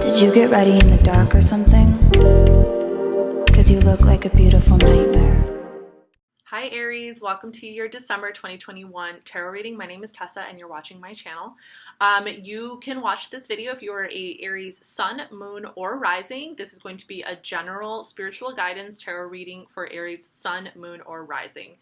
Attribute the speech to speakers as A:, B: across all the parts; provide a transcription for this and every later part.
A: Did you get ready in the dark or something? 'Cause you look like a beautiful nightmare.
B: Hi Aries, welcome to your December 2021 tarot reading. My name is Tessa and you're watching my channel. You can watch this video if you are a Aries sun, moon, or rising. This is going to be a general spiritual guidance tarot reading for Aries sun, moon, or rising.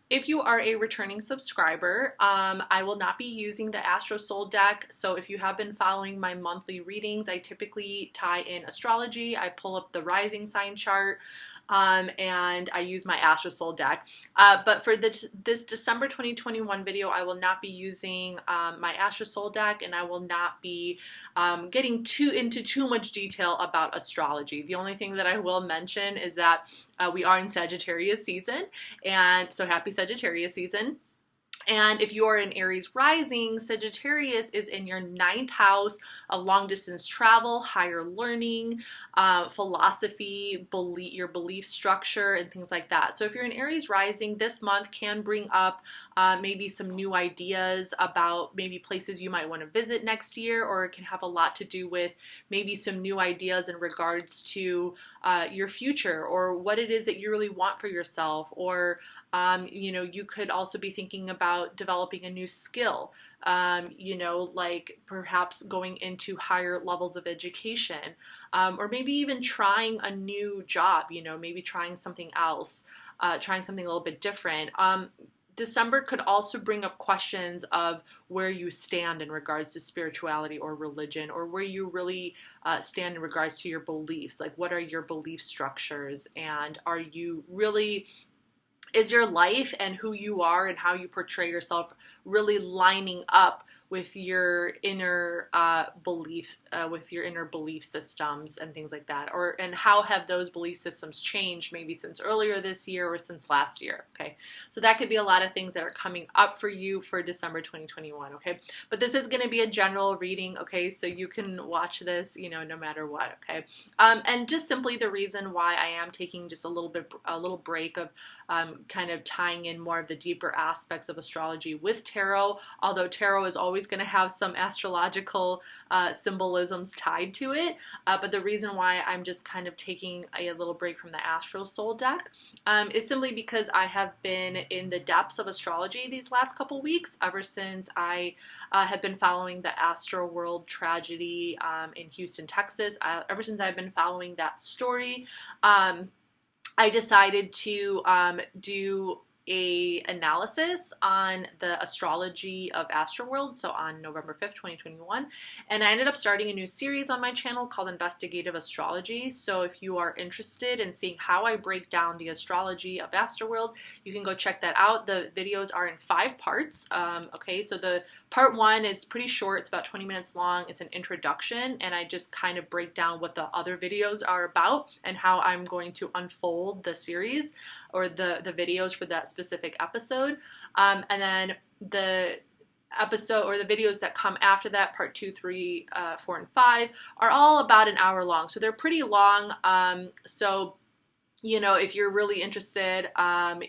B: If you are a returning subscriber, I will not be using the Astro Soul deck. So if you have been following my monthly readings, I typically tie in astrology. I pull up the rising sign chart, and I use my Astro Soul deck. But for this December 2021 video, I will not be using my Astro Soul deck, and I will not be getting into too much detail about astrology. The only thing that I will mention is that we are in Sagittarius season, and so happy Sagittarius season. And if you are in Aries rising, Sagittarius is in your 9th house of long distance travel, higher learning, philosophy, your belief structure, and things like that. So if you're in Aries rising, this month can bring up maybe some new ideas about maybe places you might want to visit next year, or it can have a lot to do with maybe some new ideas in regards to your future or what it is that you really want for yourself, or you could also be thinking about developing a new skill, like perhaps going into higher levels of education, or maybe even trying a new job, maybe trying something else, trying something a little bit different. December could also bring up questions of where you stand in regards to spirituality or religion, or where you really stand in regards to your beliefs. Like, what are your belief structures, and are you really, is your life and who you are and how you portray yourself really lining up with your inner belief systems and things like that, and how have those belief systems changed maybe since earlier this year or since last year? Okay, so that could be a lot of things that are coming up for you for December 2021. Okay, but this is going to be a general reading. Okay, so you can watch this, no matter what. Okay, and just simply the reason why I am taking just a little break of kind of tying in more of the deeper aspects of astrology with tarot, although tarot is always going to have some astrological symbolisms tied to it, but the reason why I'm just kind of taking a little break from the Astro Soul deck is simply because I have been in the depths of astrology these last couple weeks, ever since I have been following the Astro World tragedy in Houston, Texas. Ever since I've been following that story, I decided to do a analysis on the astrology of Astroworld, so on November 5th, 2021, and I ended up starting a new series on my channel called Investigative Astrology. So if you are interested in seeing how I break down the astrology of Astroworld, you can go check that out. The videos are in 5 parts. Okay, so the part 1 is pretty short, it's about 20 minutes long. It's an introduction, and I just kind of break down what the other videos are about and how I'm going to unfold the series or the videos for that specific episode. And then the episode or the videos that come after that, part 2, 3, 4, and 5, are all about an hour long. So they're pretty long. So if you're really interested, I'm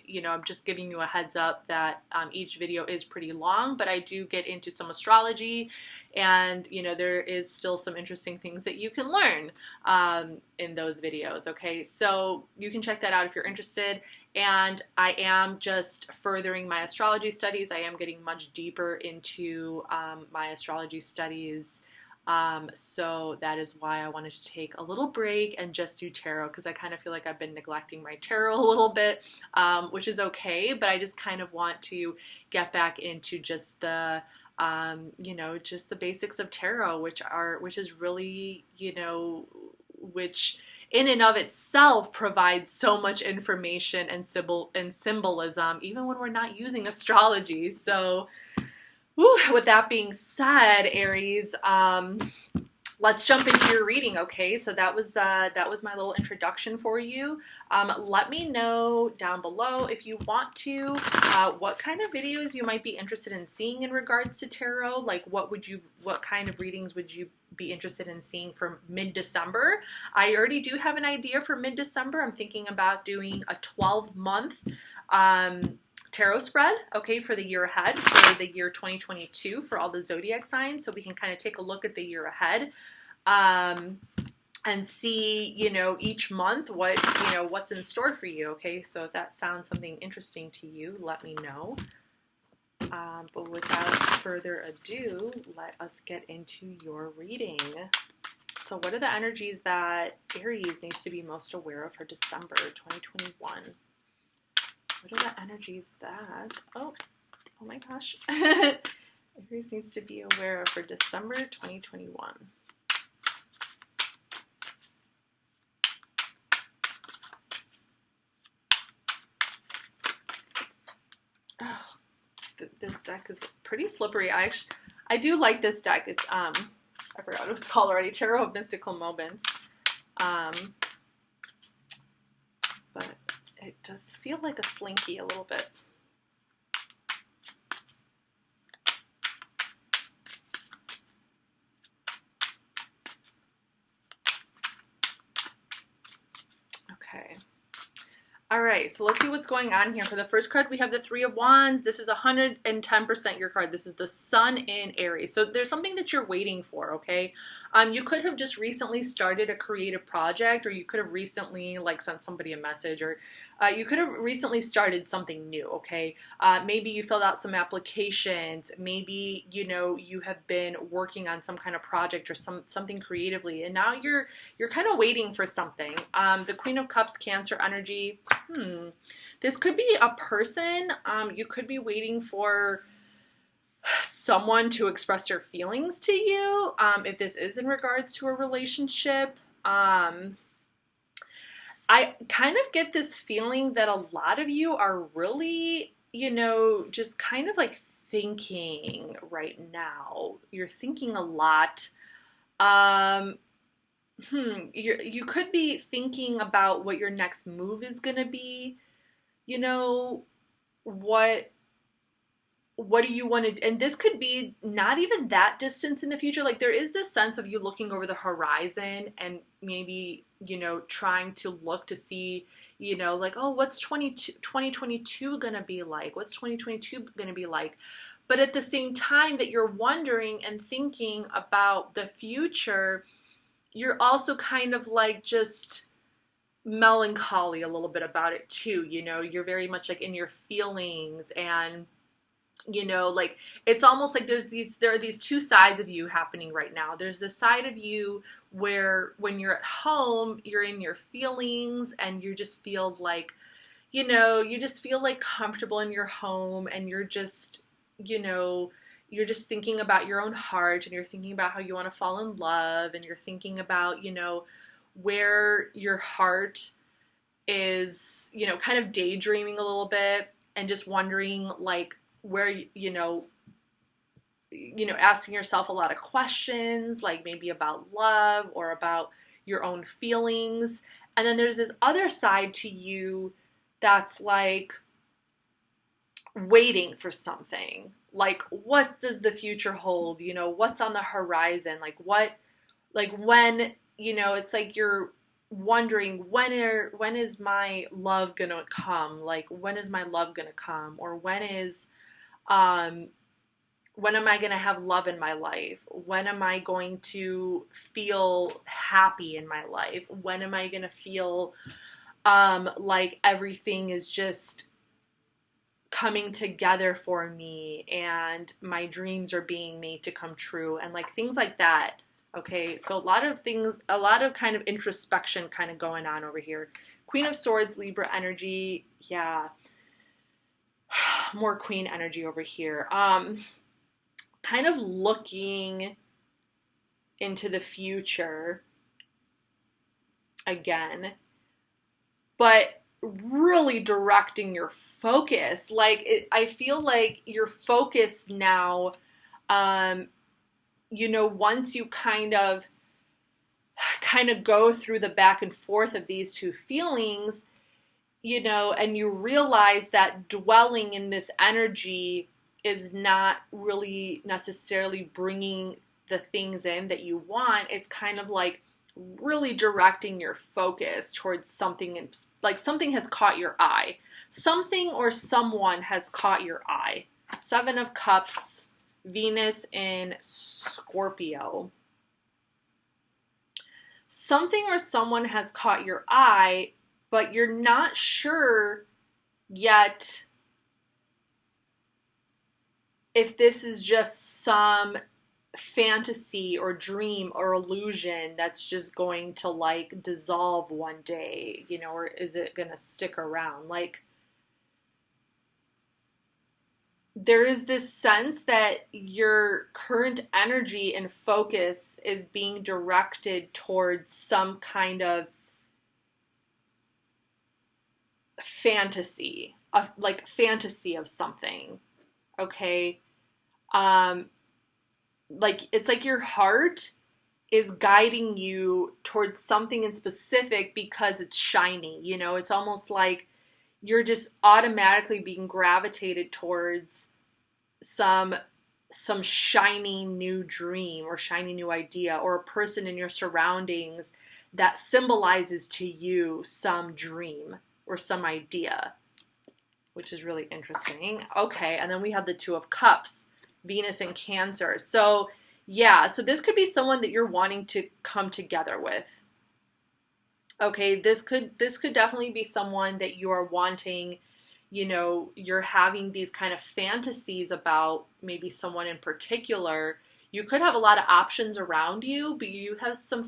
B: just giving you a heads up that each video is pretty long, but I do get into some astrology, and there is still some interesting things that you can learn in those videos. Okay, so you can check that out if you're interested. And I am just furthering my astrology studies. I am getting much deeper into my astrology studies. So that is why I wanted to take a little break and just do tarot, because I kind of feel like I've been neglecting my tarot a little bit, which is okay, but I just kind of want to get back into just the just the basics of tarot, which is really, which in and of itself provides so much information and symbolism, even when we're not using astrology. So with that being said, Aries, let's jump into your reading. Okay, so that was my little introduction for you. Let me know down below if you want to what kind of videos you might be interested in seeing in regards to tarot. Like, what kind of readings would you be interested in seeing for mid-December? I already do have an idea for mid-December. I'm thinking about doing a 12-month tarot spread, okay, for the year ahead, for the year 2022, for all the zodiac signs, so we can kind of take a look at the year ahead. and see, you know, each month what, you know, what's in store for you. Okay, so if that sounds something interesting to you, let me know. But without further ado, let us get into your reading. So what are the energies that Aries needs to be most aware of for December 2021? What are the energies that, oh my gosh, Aries needs to be aware of for December 2021? Oh, this deck is pretty slippery. I do like this deck. It's I forgot what it's called already. Tarot of Mystical Moments. But it does feel like a slinky a little bit. Okay. All right, so let's see what's going on here. For the first card, we have the Three of Wands. This is 110% your card. This is the Sun in Aries. So there's something that you're waiting for, okay? You could have just recently started a creative project, or you could have recently like sent somebody a message, or you could have recently started something new, okay? Maybe you filled out some applications. Maybe, you know, you have been working on some kind of project or something creatively, and now you're kind of waiting for something. The Queen of Cups, Cancer energy. This could be a person. You could be waiting for someone to express their feelings to you. If this is in regards to a relationship, I kind of get this feeling that a lot of you are really, you know, just kind of like thinking right now. You're thinking a lot. You could be thinking about what your next move is going to be. You know, what do you want to, and this could be not even that distance in the future. Like there is this sense of you looking over the horizon and maybe, you know, trying to look to see, you know, like, oh, what's 2022 going to be like? What's 2022 going to be like? But at the same time that you're wondering and thinking about the future, you're also kind of like just melancholy a little bit about it too. You know, you're very much like in your feelings, and, you know, like it's almost like there are these two sides of you happening right now. There's the side of you where when you're at home, you're in your feelings and you just feel like, you know, you just feel like comfortable in your home, and you're just, you know, you're just thinking about your own heart, and you're thinking about how you want to fall in love, and you're thinking about, you know, where your heart is, you know, kind of daydreaming a little bit, and just wondering like where, you know, asking yourself a lot of questions, like maybe about love or about your own feelings. And then there's this other side to you that's like waiting for something. Like, what does the future hold? You know, what's on the horizon? Like when, you know, it's like you're wondering when is my love gonna come? Like, when is my love gonna come? Or when am I gonna have love in my life? When am I going to feel happy in my life? When am I gonna feel like everything is just coming together for me and my dreams are being made to come true, and like things like that. Okay, so a lot of kind of introspection kind of going on over here. Queen of Swords, Libra energy. Yeah, more Queen energy over here. Kind of looking into the future again, but really directing your focus. Like, I feel like your focus now, you know, once you kind of go through the back and forth of these two feelings, you know, and you realize that dwelling in this energy is not really necessarily bringing the things in that you want. It's kind of like really directing your focus towards something, like something has caught your eye. Something or someone has caught your eye. Seven of Cups, Venus in Scorpio. something or someone has caught your eye, but you're not sure yet if this is just some fantasy or dream or illusion that's just going to like dissolve one day, you know, or is it going to stick around? Like, there is this sense that your current energy and focus is being directed towards some kind of fantasy, of like fantasy of something. Okay. Like it's like your heart is guiding you towards something in specific because it's shiny, you know, it's almost like you're just automatically being gravitated towards some shiny new dream or shiny new idea, or a person in your surroundings that symbolizes to you some dream or some idea, which is really interesting. Okay, and then we have the Two of Cups, Venus and Cancer. So yeah, so this could be someone that you're wanting to come together with. Okay, this could definitely be someone that you are wanting, you know, you're having these kind of fantasies about maybe someone in particular. You could have a lot of options around you, but you have some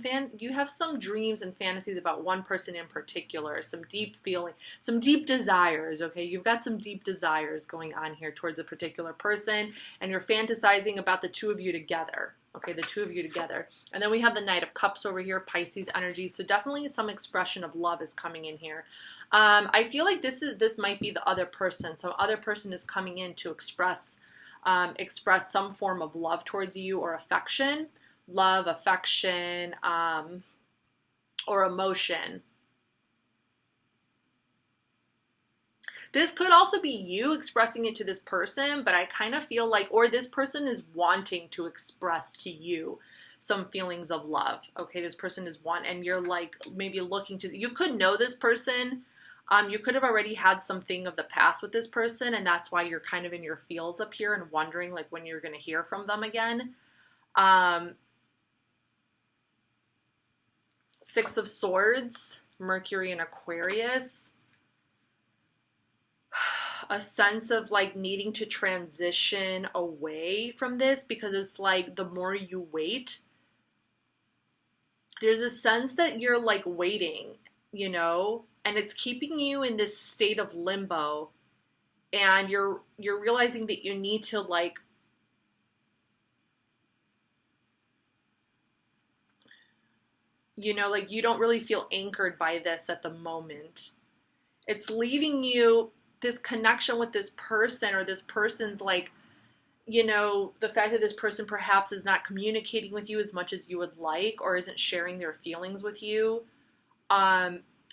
B: dreams and fantasies about one person in particular, some deep feeling, some deep desires, okay? You've got some deep desires going on here towards a particular person, and you're fantasizing about the two of you together, okay? The two of you together. And then we have the Knight of Cups over here, Pisces energy, so definitely some expression of love is coming in here. I feel like this might be the other person. Some other person is coming in to express some form of love towards you, or affection, love, affection, or emotion. This could also be you expressing it to this person, but I kind of feel like, or this person is wanting to express to you some feelings of love. Okay, this person is and you're like maybe looking to, you could know this person. You could have already had something of the past with this person, and that's why you're kind of in your feels up here and wondering like when you're going to hear from them again. Six of Swords, Mercury and Aquarius. A sense of like needing to transition away from this, because it's like the more you wait, there's a sense that you're like waiting, you know, and it's keeping you in this state of limbo, and you're realizing that you need to like you know, like you don't really feel anchored by this at the moment. It's leaving you this connection with this person, or this person's like, you know, the fact that this person perhaps is not communicating with you as much as you would like, or isn't sharing their feelings with you.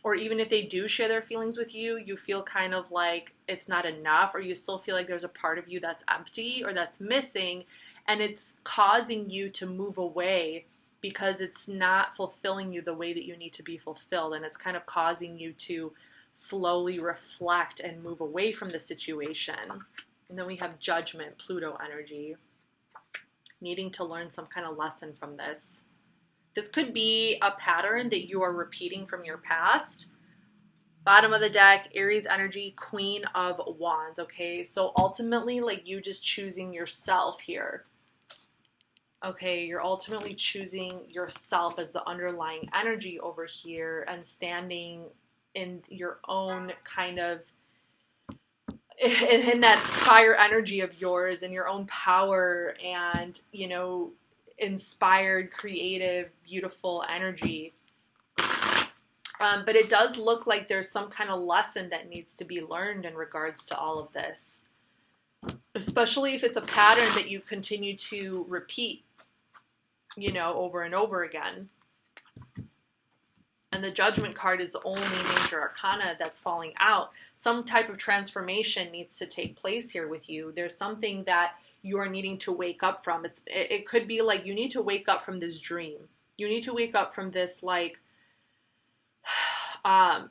B: Or even if they do share their feelings with you, you feel kind of like it's not enough, or you still feel like there's a part of you that's empty or that's missing, and it's causing you to move away because it's not fulfilling you the way that you need to be fulfilled, and it's kind of causing you to slowly reflect and move away from the situation. And then we have Judgment, Pluto energy, needing to learn some kind of lesson from this. This could be a pattern that you are repeating from your past. Bottom of the deck, Aries energy, Queen of Wands, okay? So ultimately, like, you just choosing yourself here. Okay, you're ultimately choosing yourself as the underlying energy over here, and standing in your own kind of, in that fire energy of yours, and your own power, and, you know, inspired, creative, beautiful energy. But it does look like there's some kind of lesson that needs to be learned in regards to all of this, especially if it's a pattern that you continue to repeat, you know, over and over again. And the Judgment card is the only major arcana that's falling out. Some type of transformation needs to take place here with you. There's something that you are needing to wake up from. It could be like you need to wake up from this dream. You need to wake up from this, like, from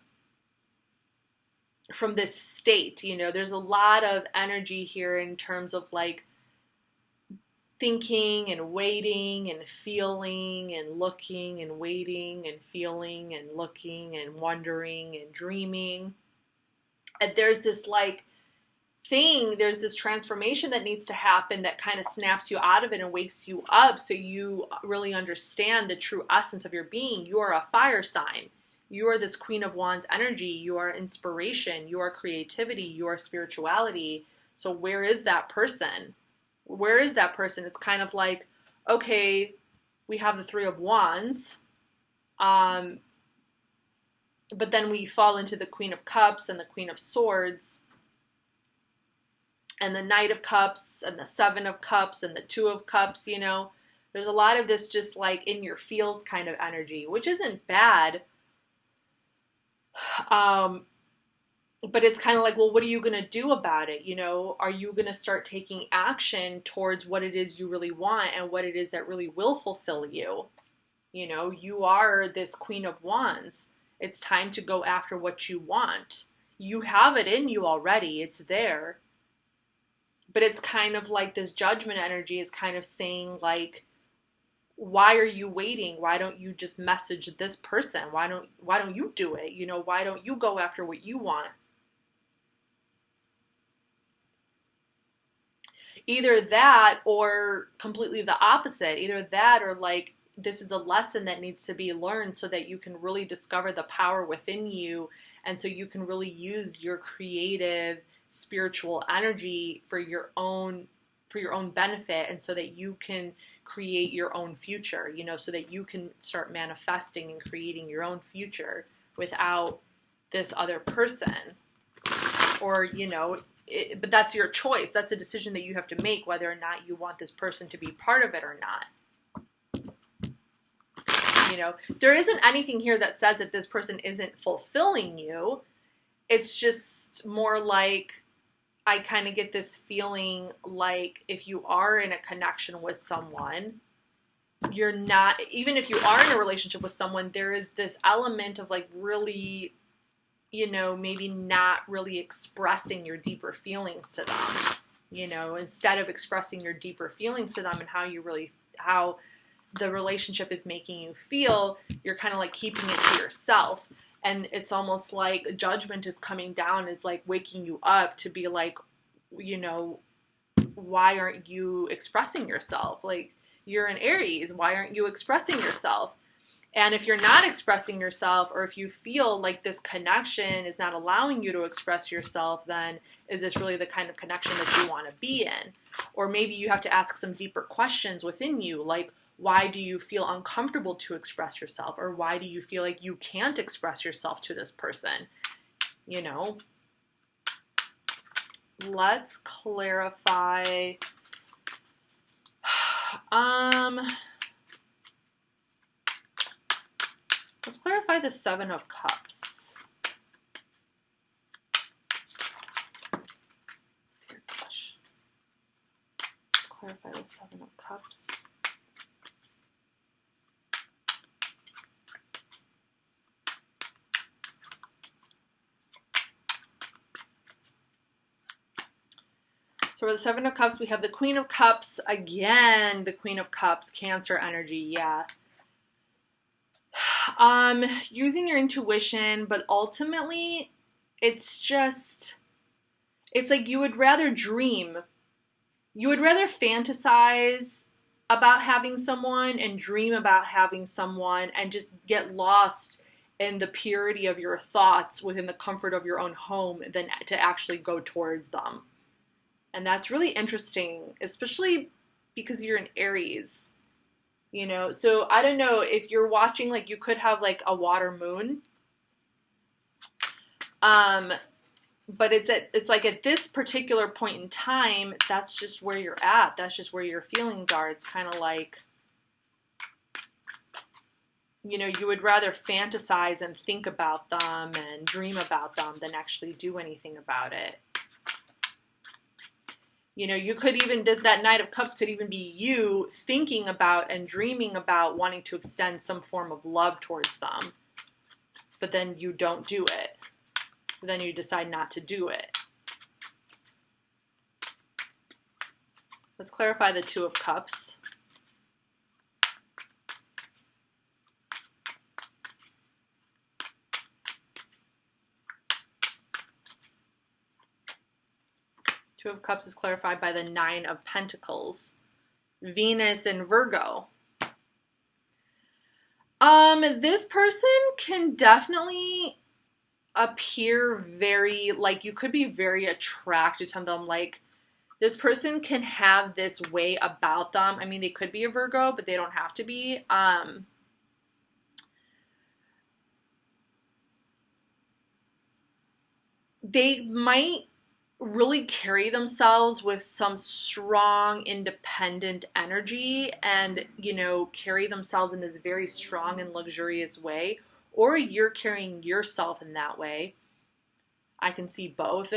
B: this state, you know. There's a lot of energy here in terms of like thinking and waiting and feeling and looking and waiting and feeling and looking and wondering and dreaming. And there's this like thing, there's this transformation that needs to happen that kind of snaps you out of it and wakes you up so you really understand the true essence of your being. You are a fire sign. You are this Queen of Wands energy. You are inspiration. You are creativity. You are spirituality. So where is that person? Where is that person? It's kind of like, okay, we have the Three of Wands, but then we fall into the Queen of Cups and the Queen of Swords and the Knight of Cups and the Seven of Cups and the Two of Cups, you know. There's a lot of this just like in your feels kind of energy, which isn't bad. But it's kind of like, well, what are you going to do about it? You know, are you going to start taking action towards what it is you really want and what it is that really will fulfill you? You know, you are this Queen of Wands. It's time to go after what you want. You have it in you already. It's there. But it's kind of like this Judgment energy is kind of saying like, why are you waiting? Why don't you just message this person? Why don't you do it? You know, why don't you go after what you want? Either that or completely the opposite. Either that or like, this is a lesson that needs to be learned so that you can really discover the power within you. And so you can really use your creative, spiritual energy for your own benefit. And so that you can create your own future, you know, so that you can start manifesting and creating your own future without this other person. Or, you know, but that's your choice. That's a decision that you have to make, whether or not you want this person to be part of it or not. You know, there isn't anything here that says that this person isn't fulfilling you. It's just more like, I kind of get this feeling like if you are in a connection with someone, you're not, even if you are in a relationship with someone, there is this element of like really, you know, maybe not really expressing your deeper feelings to them, you know, instead of expressing your deeper feelings to them and how the relationship is making you feel, you're kind of like keeping it to yourself. And it's almost like Judgment is coming down, is like waking you up to be like, you know, why aren't you expressing yourself? Like, you're an Aries. Why aren't you expressing yourself? And if you're not expressing yourself, or if you feel like this connection is not allowing you to express yourself, then is this really the kind of connection that you want to be in? Or maybe you have to ask some deeper questions within you, like, why do you feel uncomfortable to express yourself? Or why do you feel like you can't express yourself to this person? You know? Let's clarify. Let's clarify the Seven of Cups. Dear gosh. Let's clarify the Seven of Cups. So for the Seven of Cups, we have the Queen of Cups. Again, the Queen of Cups, Cancer energy, yeah. Using your intuition, but ultimately, it's like you would rather dream. You would rather fantasize about having someone and dream about having someone and just get lost in the purity of your thoughts within the comfort of your own home than to actually go towards them. And that's really interesting, especially because you're an Aries. You know, so I don't know if you're watching, like you could have like a water moon. But it's like at this particular point in time, that's just where you're at. That's just where your feelings are. It's kind of like, you know, you would rather fantasize and think about them and dream about them than actually do anything about it. You know, you could even, that Knight of Cups could even be you thinking about and dreaming about wanting to extend some form of love towards them. But then you don't do it. Then you decide not to do it. Let's clarify the Two of Cups. Two of Cups is clarified by the Nine of Pentacles. Venus and Virgo. This person can definitely appear very, like, you could be very attracted to them. Like, this person can have this way about them. I mean, they could be a Virgo, but they don't have to be. They might really carry themselves with some strong independent energy and, you know, carry themselves in this very strong and luxurious way, or you're carrying yourself in that way. I can see both.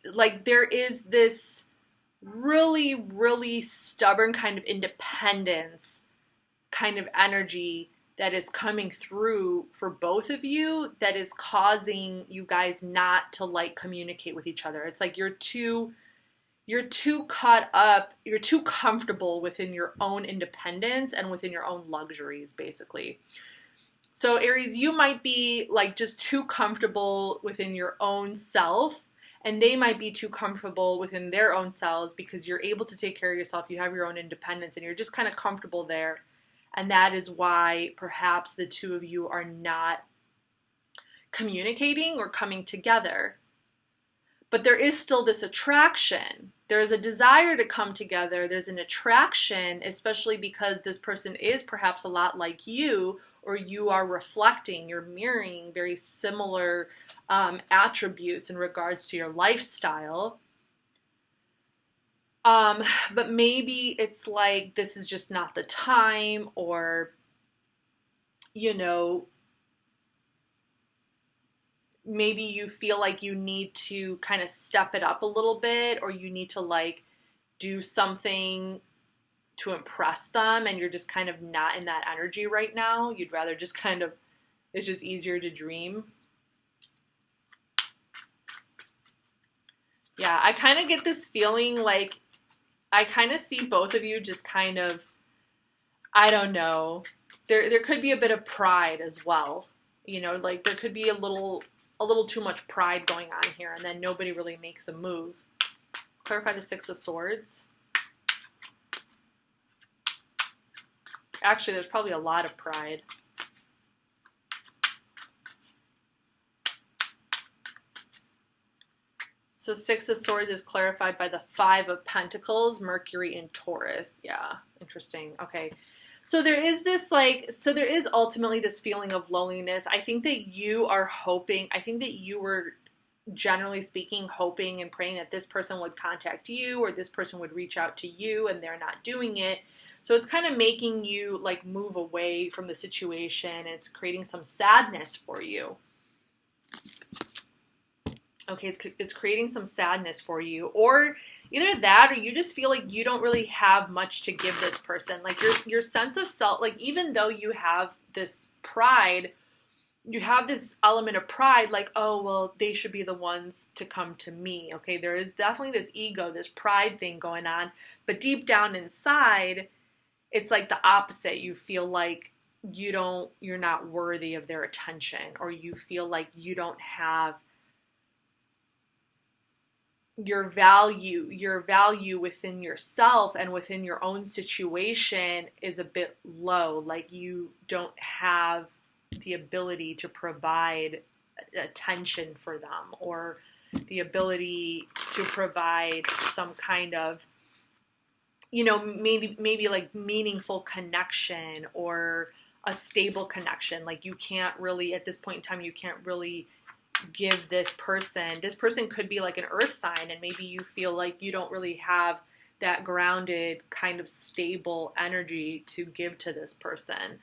B: Like, there is this really, really stubborn kind of independence kind of energy that is coming through for both of you that is causing you guys not to like communicate with each other. It's like you're too caught up, you're too comfortable within your own independence and within your own luxuries, basically. So Aries, you might be like just too comfortable within your own self, and they might be too comfortable within their own selves because you're able to take care of yourself, you have your own independence, and you're just kind of comfortable there. And that is why perhaps the two of you are not communicating or coming together. But there is still this attraction. There is a desire to come together. There's an attraction, especially because this person is perhaps a lot like you, or you are reflecting, you're mirroring very similar attributes in regards to your lifestyle. But maybe it's like, this is just not the time, or, you know, maybe you feel like you need to kind of step it up a little bit, or you need to like do something to impress them, and you're just kind of not in that energy right now. You'd rather just kind of, it's just easier to dream. Yeah, I kind of get this feeling like, I kind of see both of you just kind of, I don't know, there could be a bit of pride as well. You know, like there could be a little too much pride going on here, and then nobody really makes a move. Clarify the Six of Swords. Actually, there's probably a lot of pride. So Six of Swords is clarified by the Five of Pentacles, Mercury and Taurus. Yeah, interesting. Okay. So there is this there is ultimately this feeling of loneliness. I think that you are hoping, I think that you were generally speaking hoping and praying that this person would contact you, or this person would reach out to you, and they're not doing it. So it's kind of making you like move away from the situation, and it's creating some sadness for you. Okay, it's creating some sadness for you, or either that, or you just feel like you don't really have much to give this person. Like your sense of self, like even though you have this pride, you have this element of pride, like, oh, well, they should be the ones to come to me. Okay, there is definitely this ego, this pride thing going on, but deep down inside, it's like the opposite. You feel like you're not worthy of their attention, or you feel like you don't have your value within yourself and within your own situation is a bit low. Like you don't have the ability to provide attention for them, or the ability to provide some kind of, you know, maybe like meaningful connection or a stable connection. Like you can't really, at this point in time, you can't really give this person could be like an earth sign, and maybe you feel like you don't really have that grounded kind of stable energy to give to this person,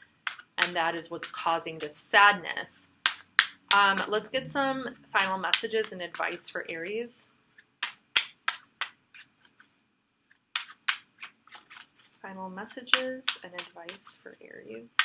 B: and that is what's causing this sadness. Let's get some final messages and advice for Aries. Final messages and advice for Aries.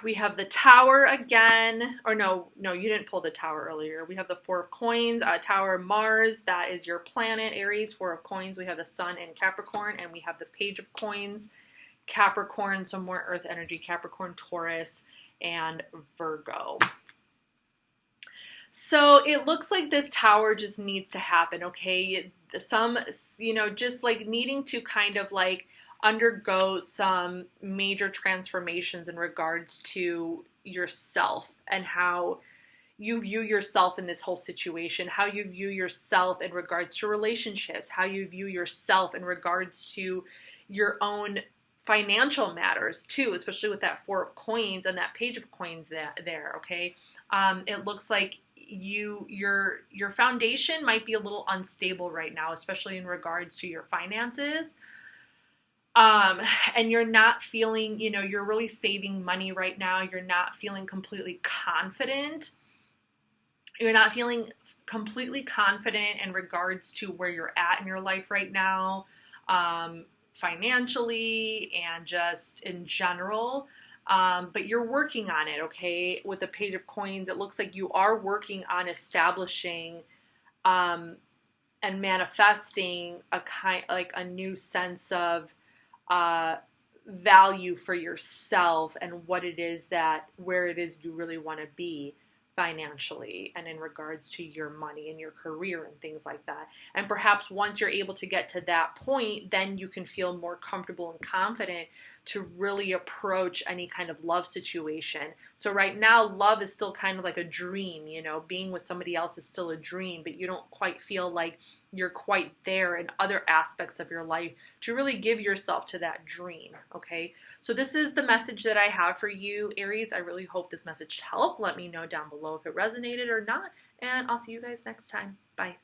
B: We have the Tower again, or no, you didn't pull the Tower earlier. We have the Four of Coins, Tower, Mars, that is your planet, Aries. Four of Coins, we have the Sun in Capricorn, and we have the Page of Coins, Capricorn, some more earth energy, Capricorn, Taurus, and Virgo. So it looks like this Tower just needs to happen, okay? Some, just like needing to kind of like undergo some major transformations in regards to yourself and how you view yourself in this whole situation, how you view yourself in regards to relationships, how you view yourself in regards to your own financial matters too, especially with that Four of Coins and that Page of Coins there, okay? It looks like your foundation might be a little unstable right now, especially in regards to your finances. And you're not feeling, you're really saving money right now. You're not feeling completely confident. You're not feeling completely confident in regards to where you're at in your life right now, financially and just in general. But you're working on it, okay? With the Page of Coins, it looks like you are working on establishing, and manifesting a new sense of value for yourself and where it is you really want to be financially and in regards to your money and your career and things like that. And perhaps once you're able to get to that point, then you can feel more comfortable and confident to really approach any kind of love situation. So right now, love is still kind of like a dream, being with somebody else is still a dream, but you don't quite feel like you're quite there in other aspects of your life to really give yourself to that dream, okay? So this is the message that I have for you, Aries. I really hope this message helped. Let me know down below if it resonated or not, and I'll see you guys next time. Bye.